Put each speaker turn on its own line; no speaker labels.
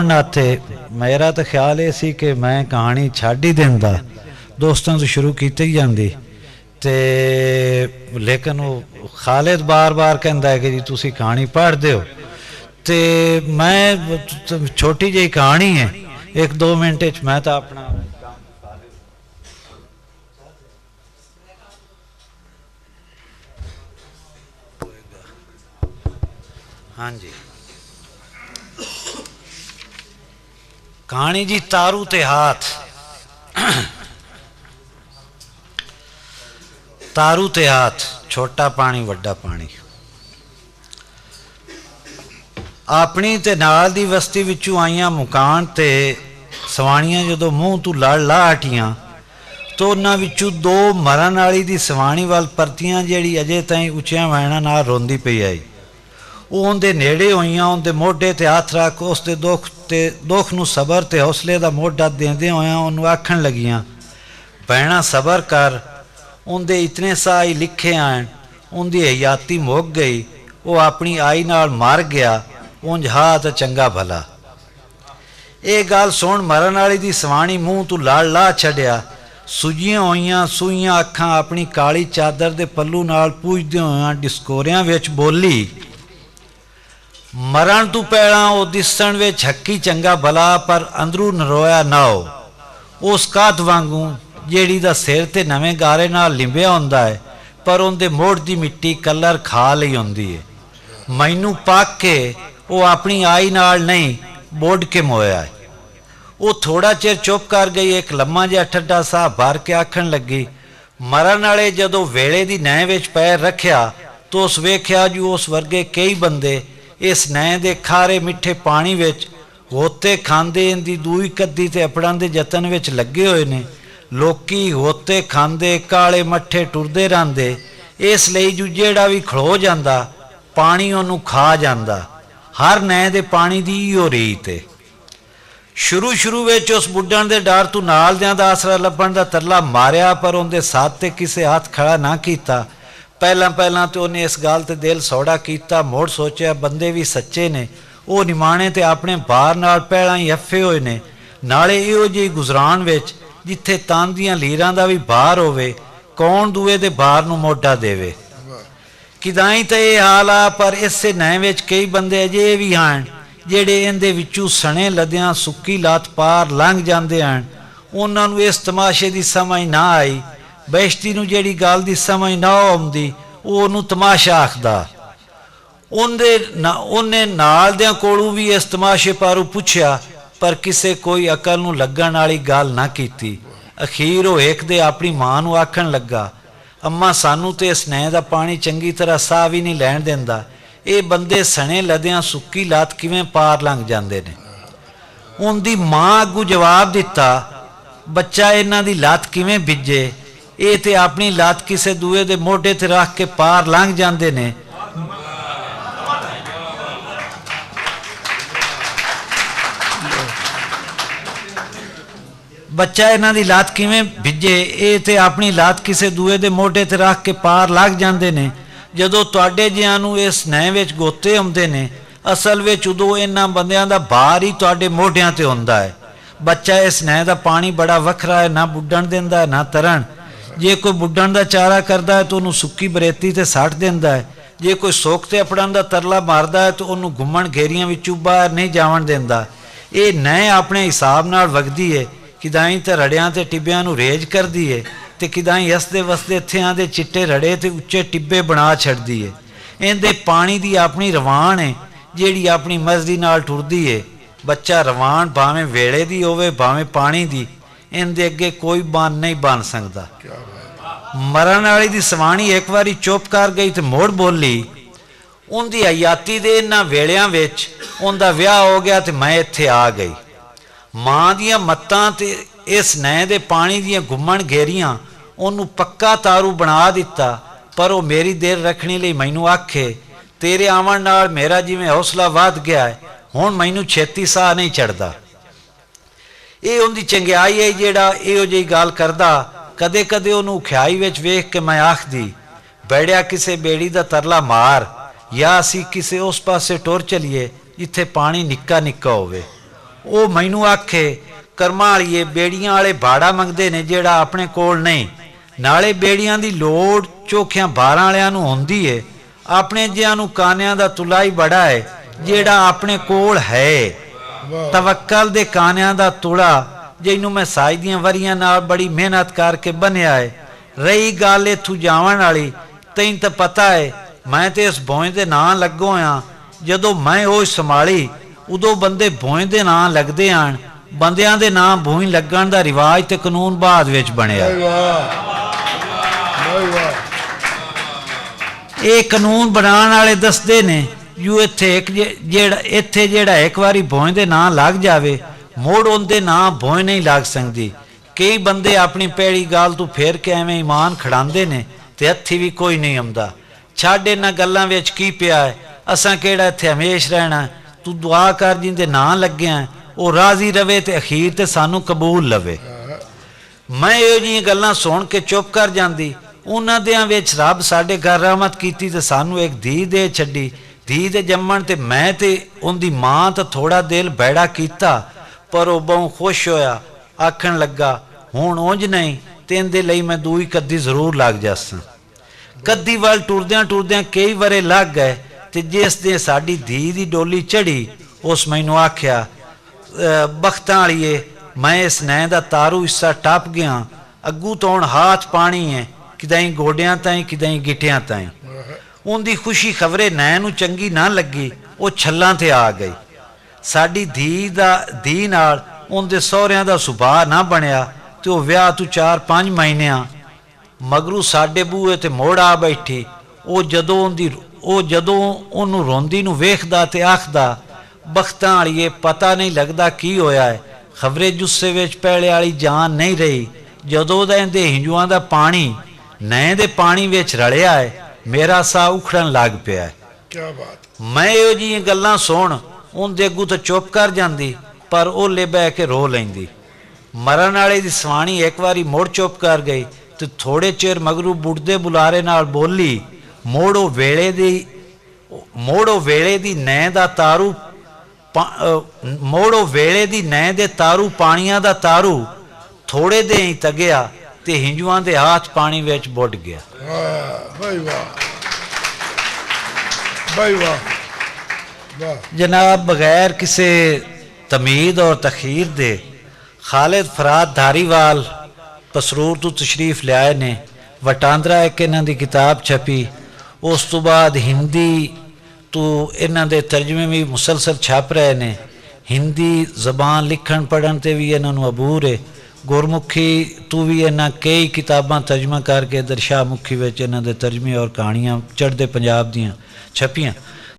होण नाते मेरा तो ख्याल ये सी कि मैं कहानी छड्ड ही दिंदा, दोस्तों तो शुरू की ही जाती ते, लेकिन वो खालिद बार बार कहता है कि जी तुसी कहानी पढ़ दो, तो मैं छोटी जी कहानी है 1-2 मिनट मैं तो अपना हाँ जी कहानी जी तारू ते हाथ। तारू ते हाथ, छोटा पानी वड्डा पानी। अपनी ते नाल दी बस्ती विचों आईयां मुकान ते सवाणियां जदों मूँह तू लड़ ला हटियां तो उन्हां विचों 2 मरण वाली दी सवाणी वाल परतियां जिहड़ी अजे ताईं उच्चियां वैणां नाल रोंदी पई आई। वो उनके नेड़े होईयां, उनके मोढे ते हथ रख उसके दुख नूं सबर ते हौसले का मोढा देंदे होया उन्होंने आखण लगियां, भैणा सबर कर, उनके इतने सा ही लिखे आन, उनकी हयाती मुक गई, वो अपनी आई नाल मर गया, उंज हा तो चंगा भला। ये गल सुन मरण वाली दी सवाणी मूँह तू लड़ ला छड्या, सुजियां होईयां सूईयां अखां अपनी काली चादर दे पल्लू नाल पूजदे होया डिस्कोरियां विच बोली, मरण तू पहला वो दिसण विच हक्की चंगा भला पर अंदरू नरोया ना हो। उस कात वांगू जेड़ी दा सिर ते नवें गारे नाल लिंबिया हुंदा है पर उनके मोड़ दी मिट्टी कलर खा लई हुंदी है। मैनू पक के वो अपनी आई नाल नहीं बोड़ के मोया है। वो थोड़ा चिर चुप कर गई, एक लम्मा जिहा ठड्डा साह भर के आखण लगी, मरण वाले जदों वेले दी नैं विच पैर रखिया तो उस वेख्या जो उस वर्गे कई बंदे इस नैं दे खारे मिठे पानी विच गोते खांदे इनदी दूई कद्दी ते अपड़ां दे जतन विच लगे हुए ने। लोकी गोते खांदे काले मट्ठे टुरदे रहिंदे, इसलिए जो जेड़ा भी खड़ो जांदा पानी उहनूं खा जांदा। हर नैं दे पानी दी इहो रीत है। शुरू विच उस बुढ़ण दे डर तों नालदियां दा आसरा लभण दा तरला मारिया पर उहदे साथ ते किसे हाथ खड़ा ना कीता। पहला तो उन्हें इस गल ते दिल सौड़ा किया, मुड़ सोचा बंदे भी सच्चे ने, वो निमाणे ते अपने बार नाल पहला ही हफे हुए ने, नाले इहो जी गुजरान विच जिथे तन दियां लीरां दा भी बार होवे, कौन दूए दे बार नूं मोढा देवे। किदाई तो यह हाल आ, पर इसे नैं विच कई बंदे अजे भी हैं जेड़े इहदे विचों सणे लदियां सुक्की लात पार लंघ जांदे हन। उन्हां नूं इस तमाशे दी समझ ना आई। बेश्ती नूं जेड़ी गल दी समझ ना आउंदी ओनूं तमाशा आखदा। उन्हें नाल दियां कोलों भी इस तमाशे पारू पुछया पर किसे कोई अकल नूं लगण वाली गल ना कीती। अखीर वो एक दे अपनी मां नूं आखण लगा, अम्मा सानू तो इस नैं दा पानी चंगी तरह साह भी नहीं लैण दिंदा, ये बंदे सणे लदियां सुक्की लात किवें पार लंघ जांदे ने। उनदी मां अगू जवाब दिता, बच्चा इन्हां दी लात किवें भिजे, ये तो अपनी लात किसे दूए दे मोढे ते रख के पार लंघ जांदे ने। बच्चा इन्हां दी लात किवें भिजे, ये तो अपनी लात किसे दूए दे मोढे ते रख के पार लंघ जांदे ने। जदों तुहाडे जिहां नूं इस नैं विच गोते आउंदे ने, असल विच उदों इन्हां बंदियां दा भार ही तुहाडे मोढियां ते हुंदा है। बच्चा इस नैं दा पानी बड़ा वखरा है, ना बुड्ढण दिंदा है ना तरन। जे कोई बुड्ढण का चारा करता है तो उन्होंने सुक्की बरेती से सट देंदा है, जे कोई सोख ते अपड़न का तरला मारदा है तो उन्होंने घुम्मण घेरियां विचों बाहर नहीं जावन देंदा। ये नैं अपने हिसाब नाल वगदी है, किदाई तो रड़ियां ते टिब्बियां नूं रेज करदी है ते किदाई हसदे वसदे थियां दे चिट्टे रड़े ते उच्चे टिब्बे बना छड्डदी है। इहदे पानी की अपनी रवान है जिहड़ी अपनी मर्जी नाल टुरदी है। बच्चा रवान भावें वेले दी होवे भावें पानी दी, इनके अगे कोई बन नहीं बन सकता। मरण वाली दी सवाणी एक बारी चुप कर गई तो मुड़ बोली, उनकी हयाती दे इन्हां वेलियां विच उनका विआह हो गया तो मैं इत्थे आ गई। मां दियां मत्तां ते इस नैं दे पानी दियां घुम्मण घेरियां उन्होंने पक्का तारू बना दिता, पर वह मेरी देर रखने लई मैनू आखे, तेरे आवन नाल मेरा जिवें हौसला वध गया है, हुण मैनू छेती साह नहीं चढ़दा। ये उनकी चंगियाई है जिहड़ा इहो जी गल करदा। कदे कदे उन्होंने ख्याई विच वेख के मैं आखदी, बैड़िया किसे बेड़ी का तरला मार, या असी किसे उस पासे टुर चलीए जिथे पानी निक्का निक्का होवे। ਉਹ ਮੈਨੂੰ ਆਖੇ ਕਰਮਾਂ ਵਾਲੀਏ ਬੇੜੀਆਂ ਵਾਲੇ ਭਾੜਾ ਮੰਗਦੇ ਨੇ ਜਿਹੜਾ ਆਪਣੇ ਕੋਲ ਨਹੀਂ, ਨਾਲੇ ਬੇੜੀਆਂ ਦੀ ਲੋੜ ਚੋਖਿਆਂ ਬਾਰਾਂ ਵਾਲਿਆਂ ਨੂੰ ਹੁੰਦੀ ਏ, ਆਪਣੇ ਜਿਹਾਂ ਨੂੰ ਕਾਨਿਆਂ ਦਾ ਤੁਲਾ ਹੀ ਬੜਾ ਹੈ ਜਿਹੜਾ ਆਪਣੇ ਕੋਲ ਹੈ। ਤਵੱਕਲ ਦੇ ਕਾਨਿਆਂ ਦਾ ਤੁਲਾ ਜਿਹਨੂੰ ਮੈਂ ਸਾਈ ਦੀਆਂ ਵਰੀਆਂ ਨਾਲ ਬੜੀ ਮਿਹਨਤ ਕਰਕੇ ਬਣਿਆ ਹੈ। ਰਹੀ ਗੱਲ ਇੱਥੋਂ ਜਾਵਣ ਵਾਲੀ, ਤੈਨੂੰ ਤਾਂ ਪਤਾ ਹੈ ਮੈਂ ਤੇ ਇਸ ਭੋਏ ਦੇ ਨਾਂ ਲੱਗੋ ਆ। ਜਦੋਂ ਮੈਂ ਉਹ ਸੰਭਾਲੀ ਉਦੋਂ ਬੰਦੇ ਭੋਏ ਦੇ ਨਾਂ ਲੱਗਦੇ ਆਣ, ਬੰਦਿਆਂ ਦੇ ਨਾਂ ਭੋਈ ਲੱਗਣ ਦਾ ਰਿਵਾਜ ਤੇ ਕਾਨੂੰਨ ਬਾਅਦ ਵਿੱਚ ਬਣਿਆ। ਇਹ ਕਾਨੂੰਨ ਬਣਾਉਣ ਵਾਲੇ ਦੱਸਦੇ ਨੇ ਯੂ ਇੱਥੇ ਜਿਹੜਾ ਇੱਕ ਵਾਰੀ ਭੋਏ ਦੇ ਨਾਂ ਲੱਗ ਜਾਵੇ ਮੋੜ ਉਹਦੇ ਨਾਂ ਭੋਏ ਨਹੀਂ ਲੱਗ ਸਕਦੀ। ਕਈ ਬੰਦੇ ਆਪਣੀ ਪੈੜੀ ਗੱਲ ਤੋਂ ਫੇਰ ਕੇ ਐਵੇਂ ਈਮਾਨ ਖੜਾਉਂਦੇ ਨੇ ਤੇ ਹੱਥੀ ਵੀ ਕੋਈ ਨਹੀਂ ਆਉਂਦਾ। ਛੱਡ ਇਹਨਾਂ ਗੱਲਾਂ ਵਿੱਚ ਕੀ ਪਿਆ ਹੈ, ਅਸਾਂ ਕਿਹੜਾ ਇੱਥੇ ਹਮੇਸ਼ ਰਹਿਣਾ। ਤੂੰ ਦੁਆ ਕਰ ਜਿੰਦੇ ਨਾਂ ਲੱਗਿਆ ਉਹ ਰਾਜ਼ੀ ਰਵੇ ਤੇ ਅਖੀਰ ਤੇ ਸਾਨੂੰ ਕਬੂਲ ਲਵੇ। ਮੈਂ ਇਹੋ ਜਿਹੀਆਂ ਗੱਲਾਂ ਸੁਣ ਕੇ ਚੁੱਪ ਕਰ ਜਾਂਦੀ। ਉਹਨਾਂ ਦਿਆਂ ਵਿੱਚ ਰੱਬ ਸਾਡੇ ਘਰ ਰਹਿਮਤ ਕੀਤੀ ਤੇ ਸਾਨੂੰ ਇੱਕ ਧੀ ਦੇ ਛੱਡੀ। ਧੀ ਦੇ ਜੰਮਣ ਤੇ ਮੈਂ ਤੇ ਉਹਦੀ ਮਾਂ ਤਾਂ ਥੋੜਾ ਦਿਲ ਬੈੜਾ ਕੀਤਾ, ਪਰ ਉਹ ਬਹੁ ਖੁਸ਼ ਹੋਇਆ। ਆਖਣ ਲੱਗਾ ਹੁਣ ਉਂਝ ਨਹੀਂ ਤੇ ਇਹਦੇ ਲਈ ਮੈਂ ਦੂਈ ਕੱਦੀ ਜ਼ਰੂਰ ਲੱਗ ਜਾਸਾਂ। ਕੱਦੀ ਵੱਲ ਟੁਰਦਿਆਂ ਟੁਰਦਿਆਂ ਕਈ ਵਰੇ ਲੱਗ ਗਏ ਤੇ ਜਿਸ ਦੇ ਸਾਡੀ ਧੀ ਦੀ ਡੋਲੀ ਚੜੀ ਉਸ ਮੈਨੂੰ ਆਖਿਆ ਬਖਤਾਂ ਵਾਲੀਏ ਮੈਂ ਇਸ ਨੈਂ ਦਾ ਤਾਰੂ ਹਿੱਸਾ ਟੱਪ ਗਿਆ, ਅੱਗੂ ਤੋਂ ਹੁਣ ਹਾਥ ਪਾਣੀ ਹੈ, ਕਿਦਾਂ ਗੋਡਿਆਂ ਤਾਈਂ ਕਿਦਾਂ ਗਿੱਟਿਆਂ ਤਾਈਂ। ਉਹਦੀ ਖੁਸ਼ੀ ਖਬਰੇ ਨੈਂ ਨੂੰ ਚੰਗੀ ਨਾ ਲੱਗੀ, ਉਹ ਛੱਲਾਂ ਤੇ ਆ ਗਈ। ਸਾਡੀ ਧੀ ਨਾਲ ਉਹਦੇ ਸਹੁਰਿਆਂ ਦਾ ਸੁਭਾਅ ਨਾ ਬਣਿਆ ਤੇ ਉਹ ਵਿਆਹ ਤੋਂ 4-5 ਮਹੀਨਿਆਂ ਮਗਰੂ ਸਾਡੇ ਬੂਹੇ ਤੇ ਮੋੜ ਆ ਬੈਠੀ। ਉਹ ਜਦੋਂ ਉਹਨੂੰ ਰੋਂਦੀ ਨੂੰ ਵੇਖਦਾ ਤੇ ਆਖਦਾ ਬਖਤਾਂ ਵਾਲੀਏ ਪਤਾ ਨਹੀਂ ਲੱਗਦਾ ਕੀ ਹੋਇਆ ਹੈ, ਖਬਰੇ ਜੁੱਸੇ ਵਿੱਚ ਪਹਿਲੇ ਵਾਲੀ ਜਾਨ ਨਹੀਂ ਰਹੀ। ਜਦੋਂ ਦਾ ਇਹਦੇ ਹਿੰਜੂਆਂ ਦਾ ਪਾਣੀ ਨੈਂ ਦੇ ਪਾਣੀ ਵਿੱਚ ਰਲਿਆ ਹੈ ਮੇਰਾ ਸਾਹ ਉਖੜਨ ਲੱਗ ਪਿਆ ਹੈ।
ਕਿਆ ਬਾਤ।
ਮੈਂ ਇਹੋ ਜਿਹੀਆਂ ਗੱਲਾਂ ਸੁਣ ਉਹਦੇ ਅੱਗੂ ਤਾਂ ਚੁੱਪ ਕਰ ਜਾਂਦੀ, ਪਰ ਓਲੇ ਬਹਿ ਕੇ ਰੋ ਲੈਂਦੀ। ਮਰਨ ਵਾਲੇ ਦੀ ਸਵਾਣੀ ਇੱਕ ਵਾਰੀ ਮੁੜ ਚੁੱਪ ਕਰ ਗਈ ਤੇ ਥੋੜੇ ਚਿਰ ਮਗਰੂ ਬੁੱਢਦੇ ਬੁਲਾਰੇ ਨਾਲ ਬੋਲੀ ਮੋੜੋ ਵੇਲੇ ਦੀ ਨੈਂ ਦਾ ਤਾਰੂ ਮੋੜੋ ਵੇਲੇ ਦੀ ਨੈਂ ਦੇ ਤਾਰੂ ਪਾਣੀਆਂ ਦਾ ਤਾਰੂ ਥੋੜੇ ਦੇ ਹੀ ਤਗਿਆ ਤੇ ਹਿੰਜੂਆਂ ਦੇ ਹੱਥ ਪਾਣੀ ਵਿੱਚ ਬੁੱਢ ਗਿਆ।
ਵਾਹ ਵਾਹ ਵਾਹ ਵਾਹ।
ਜਨਾਬ ਬਗੈਰ ਕਿਸੇ ਤਮੀਦ ਔਰ ਤਖੀਰ ਦੇ ਖਾਲਿਦ ਫਰਾਦ ਧਾਰੀਵਾਲ ਪਸਰੂਰ ਤੋਂ ਤਸ਼ਰੀਫ ਲਿਆਏ ਨੇ। ਵਟਾਂਦਰਾ ਇੱਕ ਇਹਨਾਂ ਦੀ ਕਿਤਾਬ ਛਪੀ, ਉਸ ਤੋਂ ਬਾਅਦ ਹਿੰਦੀ ਤੋਂ ਇਹਨਾਂ ਦੇ ਤਰਜਮੇ ਵੀ ਮੁਸਲਸਲ ਛਪ ਰਹੇ ਨੇ। ਹਿੰਦੀ ਜ਼ਬਾਨ ਲਿਖਣ ਪੜ੍ਹਨ ਤੇ ਵੀ ਇਹਨਾਂ ਨੂੰ ਅਬੂਰ ਹੈ। ਗੁਰਮੁਖੀ ਤੋਂ ਵੀ ਇਹਨਾਂ ਕਈ ਕਿਤਾਬਾਂ ਤਰਜਮਾ ਕਰਕੇ ਦਰਸ਼ਾਹ ਮੁਖੀ ਵਿੱਚ ਇਹਨਾਂ ਦੇ ਤਰਜਮੇ ਔਰ ਕਹਾਣੀਆਂ ਚੜ੍ਹਦੇ ਪੰਜਾਬ ਦੀਆਂ ਛਪੀਆਂ।